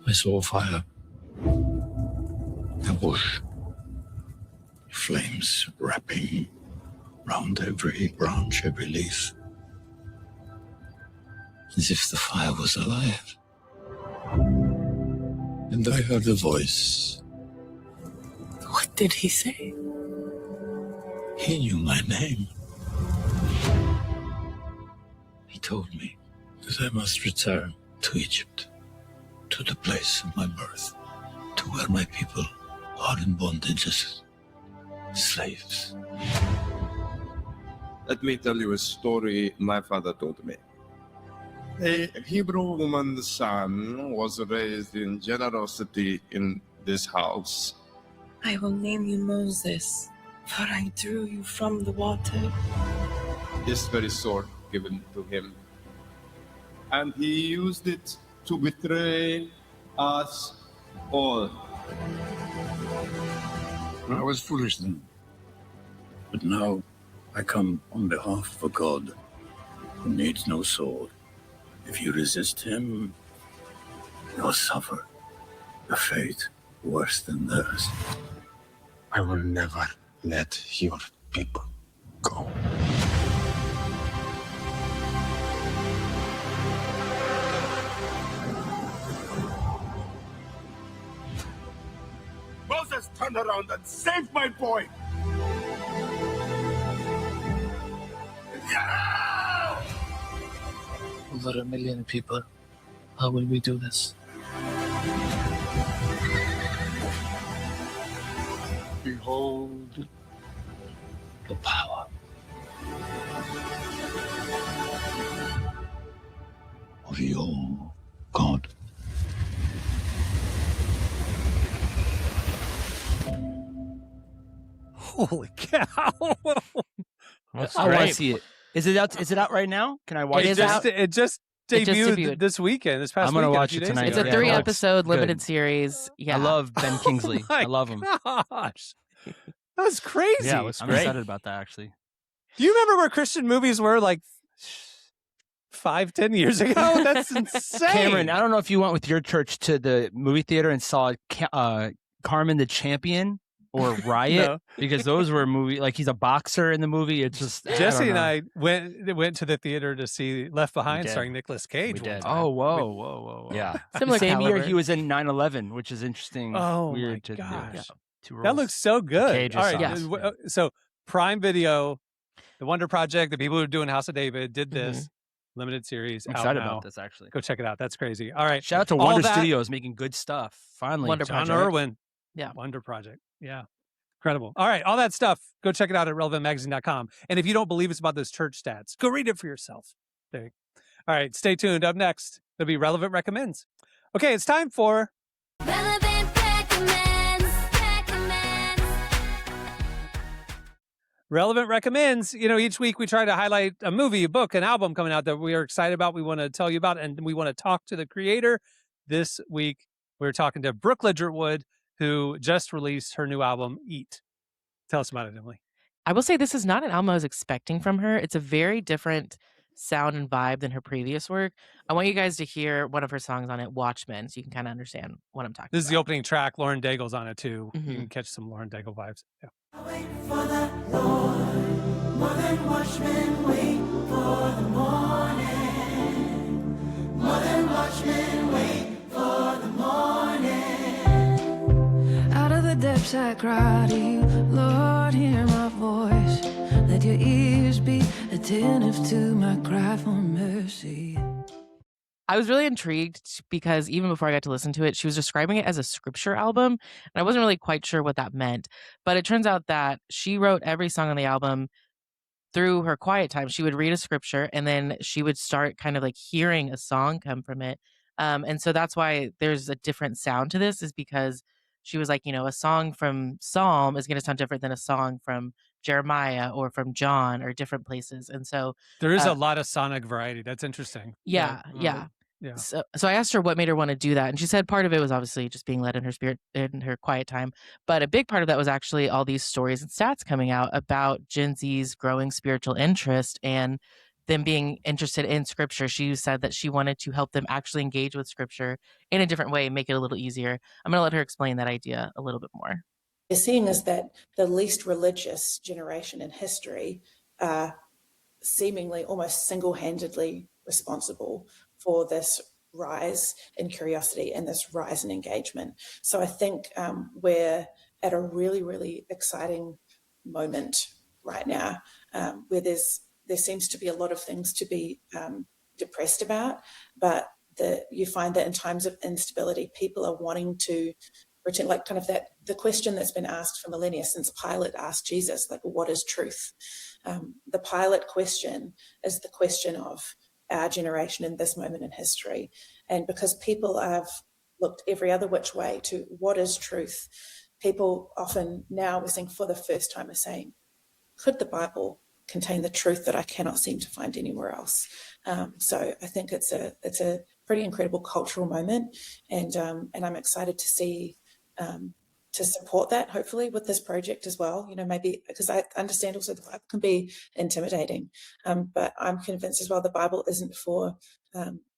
I saw fire, a bush, flames wrapping round every branch, every leaf. as if the fire was alive. And I heard a voice. What did he say? He knew my name. He told me that I must return to Egypt, to the place of my birth, to where my people are in bondage as slaves. Let me tell you a story my father told me. A Hebrew woman's son was raised in generosity in this house. I will name you Moses, for I drew you from the water. This very sword given to him. And he used it to betray us all. I was foolish then. But now I come on behalf of a God who needs no sword. If you resist him, you'll suffer a fate worse than theirs. I will never let your people go. Moses, turn around and save my boy! Over 1 million people. How will we do this? Behold the power of your God. Holy cow! That's I want to great. see it. Is it out? Is it out right now? Can I watch It it? is just, out. it just It just debuted, debuted. this weekend. This past I'm gonna weekend, watch a few it days tonight. It's ago. a Yeah, it 3-episode looks limited good. series. Yeah. I love Ben Kingsley. Oh my I love him. Gosh, that's crazy. Yeah, it was I'm great. excited about that actually. Do you remember where Christian movies were like 5-10 years ago? That's insane. Cameron, I don't know if you went with your church to the movie theater and saw Carmen the Champion or Riot, No. because those were movie like he's a boxer in the movie. It's just Jesse and know. I went to the theater to see Left Behind, did. starring Nicolas Cage. We one did. time. Oh, whoa. Yeah. Similar The same year caliber. he was in 9/11, which is interesting. Oh weird my to gosh. do. Two That roles. looks so good. Cage All is right, awesome. yeah. So Prime Video, the Wonder Project, the people who are doing House of David did this limited series. I'm out excited now. about this actually. Go check it out. That's crazy. All right, Shout out to All Wonder that- Studios making good stuff. Finally, Wonder John Project. Irwin. Yeah. Wonder Project. Yeah. Incredible. All right. All that stuff. Go check it out at relevantmagazine.com. And if you don't believe it's about those church stats, go read it for yourself. There. All right. Stay tuned. Up next, it'll be Relevant Recommends. Okay. It's time for Relevant recommends. Relevant Recommends. You know, each week we try to highlight a movie, a book, an album coming out that we are excited about, we want to tell you about, and we want to talk to the creator. This week, we're talking to Brooke Ligertwood, who just released her new album, Eat. Tell us about it, Emily. I will say this is not an album I was expecting from her. It's a very different sound and vibe than her previous work. I want you guys to hear one of her songs on it, Watchmen, so you can kind of understand what I'm talking This is the about. opening track. Lauren Daigle's on it, too. You Mhm. can catch some Lauren Daigle vibes. Yeah. Out of the depths I cry to you, Lord, hear my voice. Let your ears be attentive to my cry for mercy. I was really intrigued because even before I got to listen to it, she was describing it as a scripture album, and I wasn't really quite sure what that meant. But it turns out that she wrote every song on the album through her quiet time. She would read a scripture, and then she would start kind of like hearing a song come from it. And so that's why there's a different sound to this, is because she was like, you know, a song from Psalm is going to sound different than a song from Jeremiah or from John or different places. And so There is a lot of sonic variety. That's interesting. yeah. Yeah. So I asked her what made her want to do that, and she said part of it was obviously just being led in her spirit in her quiet time, but a big part of that was actually all these stories and stats coming out about Gen Z's growing spiritual interest and them being interested in scripture. She said that she wanted to help them actually engage with scripture in a different way, make it a little easier. I'm going to let her explain that idea a little bit more. They're seeing as that the least religious generation in history are seemingly almost single-handedly responsible for this rise in curiosity and this rise in engagement. So I think we're at a really, really exciting moment right now, where there seems to be a lot of things to be depressed about, but you find that in times of instability, people are wanting to return, like kind of the question that's been asked for millennia since Pilate asked Jesus, like, what is truth? The Pilate question is the question of our generation in this moment in history. And because people have looked every other which way to what is truth, people often now, we're seeing for the first time, are saying, could the Bible contain the truth that I cannot seem to find anywhere else? So I think it's a pretty incredible cultural moment, and I'm excited to see to support that, hopefully, with this project as well. Maybe because I understand also the Bible can be intimidating, but I'm convinced as well the Bible isn't for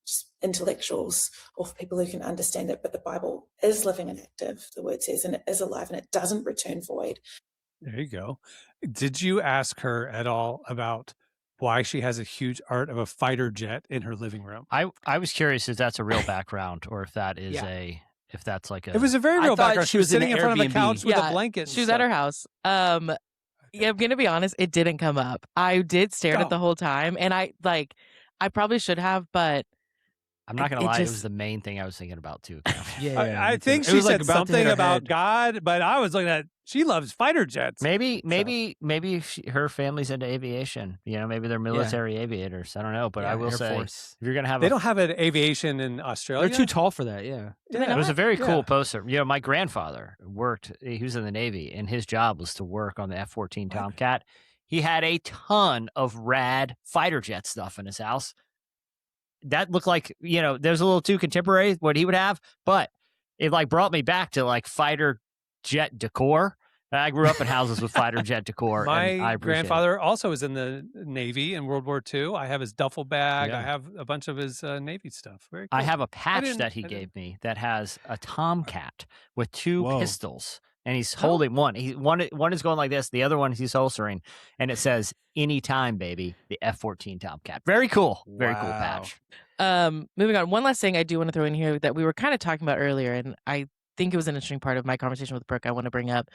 just intellectuals or for people who can understand it, but the Bible is living and active, the word says, and it is alive and it doesn't return void. There you go. Did you ask her at all about why she has a huge art of a fighter jet in her living room? I was curious if that's a real background or if that is if that's like a. It was a very real background. She was sitting in front of a couch with a blanket. She was at her house. I'm gonna be honest, it didn't come up. I did stare at it the whole time, and I probably should have, but I'm not gonna lie, it was the main thing I was thinking about too. I think she said something about God, but I was looking at, she loves fighter jets. Maybe her family's into aviation. Maybe they're military aviators. I don't know, but I will say, if you're gonna have, they don't have an aviation in Australia. They're too tall for that. Yeah, it was a very cool poster. My grandfather worked. He was in the Navy, and his job was to work on the F-14 Tomcat. He had a ton of rad fighter jet stuff in his house. That looked like, there's a little too contemporary what he would have, but it brought me back to fighter jet decor. I grew up in houses with fighter jet decor. My grandfather also was in the Navy in World War II. I have his duffel bag. I have a bunch of his Navy stuff. Very cool. I have a patch that he gave me that has a Tomcat with two pistols. And he's holding one. One is going like this. The other one he's holstering. And it says, anytime, baby, the F-14 Tomcat. Very cool. Very cool patch. Moving on. One last thing I do want to throw in here that we were kind of talking about earlier, and I think it was an interesting part of my conversation with Brooke I want to bring up.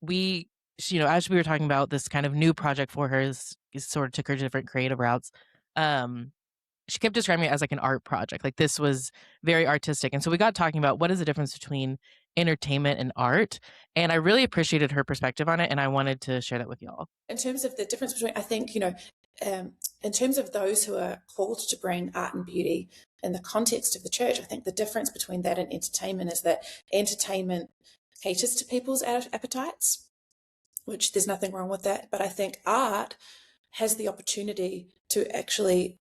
We, as we were talking about this kind of new project for her, sort of took her different creative routes. She kept describing it as like an art project. Like this was very artistic. And so we got talking about what is the difference between entertainment and art. And I really appreciated her perspective on it. And I wanted to share that with y'all. In terms of the difference between, I think, in terms of those who are called to bring art and beauty in the context of the church, I think the difference between that and entertainment is that entertainment caters to people's appetites, which there's nothing wrong with that. But I think art has the opportunity to actually,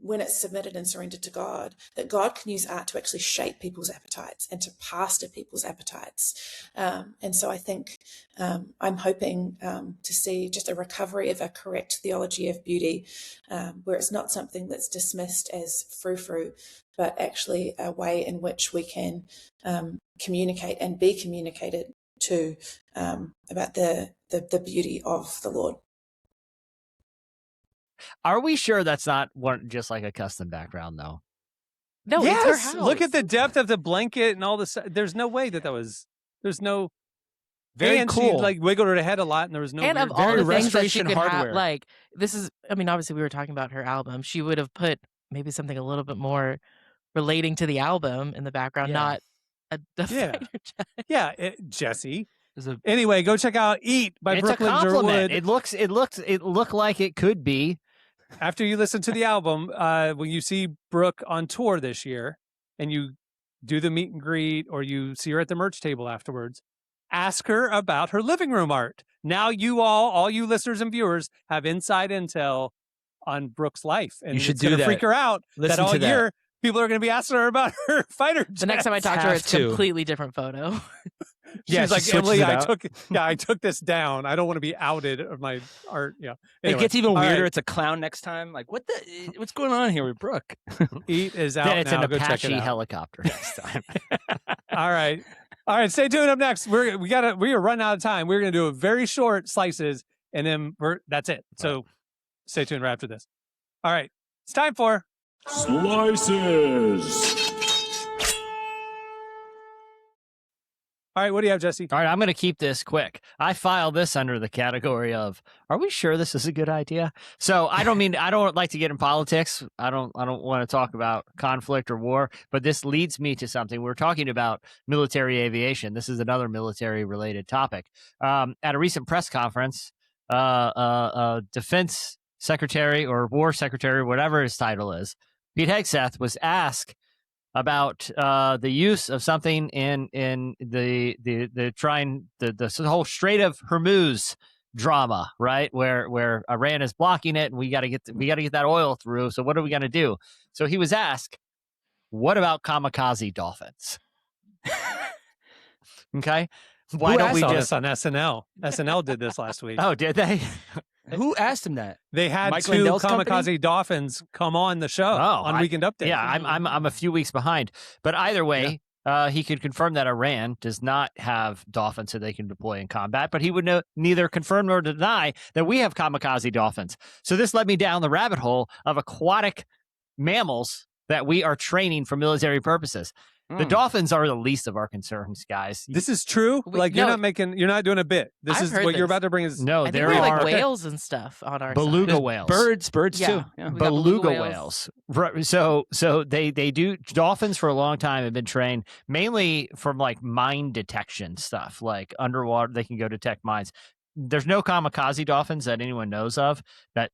when it's submitted and surrendered to God, that God can use art to actually shape people's appetites and to pastor people's appetites. And so I think I'm hoping to see just a recovery of a correct theology of beauty, where it's not something that's dismissed as frou-frou, but actually a way in which we can communicate and be communicated to about the beauty of the Lord. Are we sure that's not just like a custom background, though? No, yes! It's her house. Look at the depth of the blanket and all this. There's no way that was. There's no. Very cool. She wiggled her head a lot, and there was no. And weird, of all the things that she could hardware. have, this is. I mean, obviously, we were talking about her album. She would have put maybe something a little bit more relating to the album in the background, not a fighter jet. Yeah, Jesse. Anyway, go check out "Eat" by Brooke Ligertwood. It looked like it could be. After you listen to the album, when you see Brooke on tour this year and you do the meet and greet or you see her at the merch table afterwards, ask her about her living room art. Now you all you listeners and viewers have inside intel on Brooke's life. And you should do that. Freak her out that all year people are going to be asking her about her fighter jets. The next time I talk to her, it's a completely different photo. She's like, Emily, I took this down. I don't want to be outed of my art. Yeah. Anyway, it gets even weirder. Right. It's a clown next time. Like, what's going on here with Brooke? Eat is out. It's now. an Go Apache check it out. helicopter next time. All right. Stay tuned. Up next, we are running out of time. We're gonna do a very short slices, and then that's it. So stay tuned right after this. All right. It's time for Slices. All right, what do you have, Jesse? All right, I'm going to keep this quick. I file this under the category of, are we sure this is a good idea? So I don't like to get in politics. I don't want to talk about conflict or war, but this leads me to something. We're talking about military aviation. This is another military related topic. At a recent press conference, defense secretary or war secretary, whatever his title is, Pete Hegseth was asked about the use of something in the whole Strait of Hormuz drama, right? Where Iran is blocking it, and we got to get that oil through. So what are we going to do? So he was asked, "What about kamikaze dolphins?" Okay, why don't we just on SNL? SNL did this last week. Oh, did they? Who asked him that? They had Mike 2 Lindell's kamikaze company? dolphins come on the show on Weekend Update. Yeah, I'm a few weeks behind, but either way, he could confirm that Iran does not have dolphins that they can deploy in combat, but he would neither confirm nor deny that we have kamikaze dolphins. So this led me down the rabbit hole of aquatic mammals that we are training for military purposes. The dolphins are the least of our concerns, guys. This is true. You're not doing a bit. This is what you're about to bring. Is I think there are whales and stuff on our beluga side. whales, birds too. Yeah. Beluga whales. Right. So they do dolphins for a long time have been trained mainly from like mine detection stuff, like underwater. They can go detect mines. There's no kamikaze dolphins that anyone knows of that,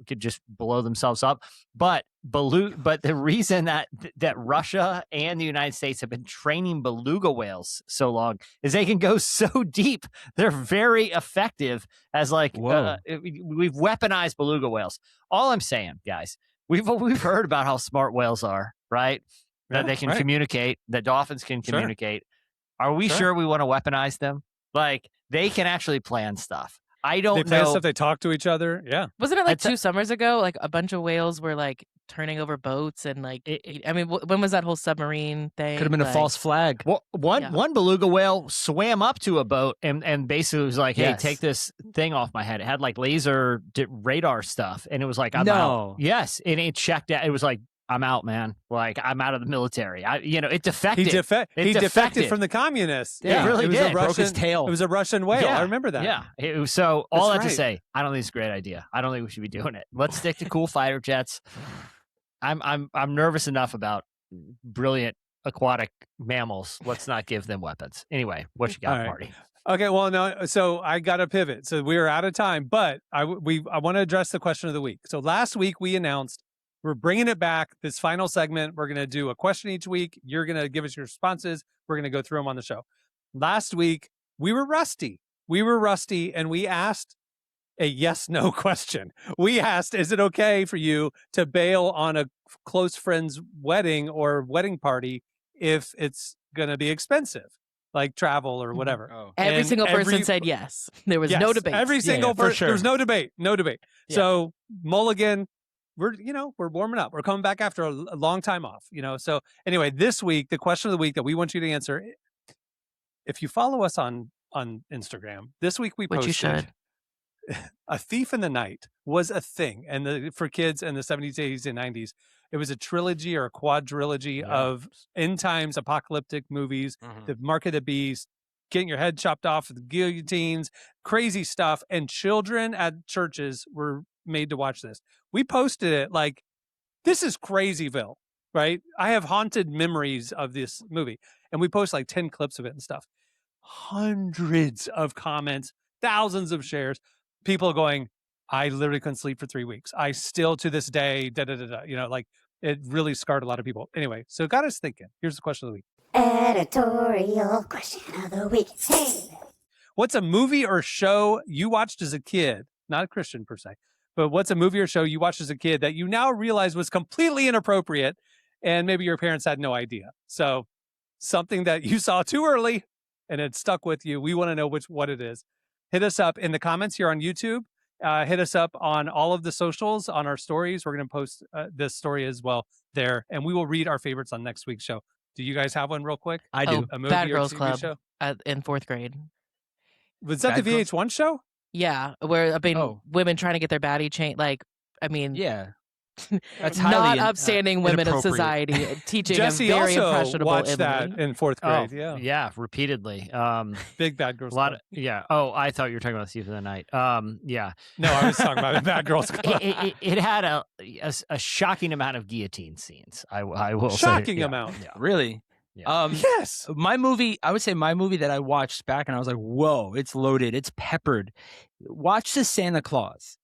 could just blow themselves up. But the reason that Russia and the United States have been training beluga whales so long is they can go so deep. They're very effective as we've weaponized beluga whales. All I'm saying, guys, we've heard about how smart whales are, right? That they can communicate, that dolphins can communicate. Are we sure we want to weaponize them? Like, they can actually plan stuff. I don't know. They plan stuff. They talk to each other. Yeah. Wasn't it like 2 summers ago? Like a bunch of whales were like turning over boats and like. When was that whole submarine thing? Could have been a false flag. Well, one beluga whale swam up to a boat and basically was like, "Hey, take this thing off my head." It had like laser radar stuff, and it was like, "I'm out." Yes, and it checked out. It was like, I'm out, man. Like, I'm out of the military. It defected. He defected from the communists. Yeah, it really did. Broke his tail. It was a Russian whale. Yeah. I remember that. Yeah. So all that to say, I don't think it's a great idea. I don't think we should be doing it. Let's stick to cool fighter jets. I'm nervous enough about brilliant aquatic mammals. Let's not give them weapons. Anyway, what you got, Marty? Okay, well, no. So I got to pivot. So we are out of time, but I want to address the question of the week. So last week we announced we're bringing it back. This final segment, we're going to do a question each week. You're going to give us your responses. We're going to go through them on the show. Last week, we were rusty. And we asked a yes/no question. We asked, is it okay for you to bail on a close friend's wedding or wedding party if it's going to be expensive, like travel or whatever? Oh. Every single person said yes. There was no debate. Every single person. Sure. There was no debate. Yeah. So Mulligan, we're warming up. We're coming back after a long time off, So anyway, this week, the question of the week that we want you to answer, if you follow us on Instagram, this week we posted, which you should. A Thief in the Night was a thing. And for kids in the 70s, 80s, and 90s, it was a trilogy or a quadrilogy of end times apocalyptic movies, The Mark of the Beast, getting your head chopped off with guillotines, crazy stuff. And children at churches were made to watch this. We posted it like, this is Crazyville, right? I have haunted memories of this movie. And we post like 10 clips of it and stuff. Hundreds of comments, thousands of shares. People going, I literally couldn't sleep for 3 weeks. I still to this day, like it really scarred a lot of people. Anyway, so it got us thinking. Here's the question of the week. Editorial question of the week. Hey. What's a movie or show you watched as a kid? Not a Christian per se, but what's a movie or show you watched as a kid that you now realize was completely inappropriate and maybe your parents had no idea? So something that you saw too early and it stuck with you. We want to know what it is. Hit us up in the comments here on YouTube. Hit us up on all of the socials, on our stories. We're going to post this story as well there, and we will read our favorites on next week's show. Do you guys have one real quick? I do. A movie Bad or Girls TV Club show? In 4th grade. Was that the VH1 show? Yeah, where women trying to get their baddie changed. Yeah. That's not highly upstanding women of inappropriate. society, teaching Jesse a very also impressionable watched Emily. that in 4th grade. Oh, Yeah. repeatedly. Big Bad Girls A lot Club. yeah. Oh, I thought you were talking about Thief of the Night. Yeah. No, I was talking about Bad Girls Club. It had a shocking amount of guillotine scenes. I will say. Shocking Yeah, amount. Yeah. Really? Yeah. Yes. My movie, I would say my movie that I watched back and I was like, whoa, it's loaded, it's peppered. Watch The Santa Claus.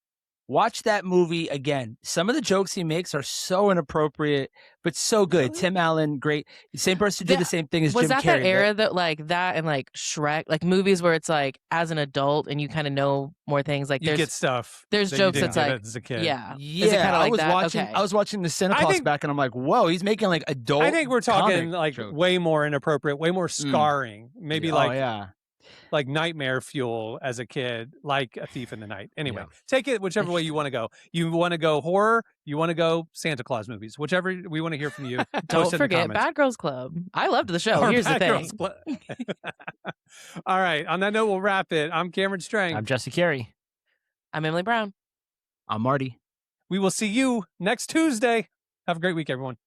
Watch that movie again. Some of the jokes he makes are so inappropriate, but so good. Tim Allen, great. Same person did the same thing as Was Jim that Carrey. that era that like that and like Shrek, like movies where it's like as an adult and you kind of know more things. Like You there's get stuff. there's that you jokes didn't that's get like as a kid. yeah. Yeah, Is it kind of like I was that? watching. Okay. I was watching The Santa I Claus think- back, and I'm like, whoa, he's making like adult. I think we're talking comic like jokes. way more inappropriate, way more scarring. Maybe Oh, like yeah. like nightmare fuel as a kid, like A Thief in the Night. Anyway, Yeah. take it whichever way you want to go. You want to go horror, you want to go Santa Claus movies, whichever we want to hear from you. Don't Post in the forget comments. Bad Girls Club. I loved the show. Or Here's the Bad Girls thing. Club. All right. On that note, we'll wrap it. I'm Cameron Strang. I'm Jesse Carey. I'm Emily Brown. I'm Marty. We will see you next Tuesday. Have a great week, everyone.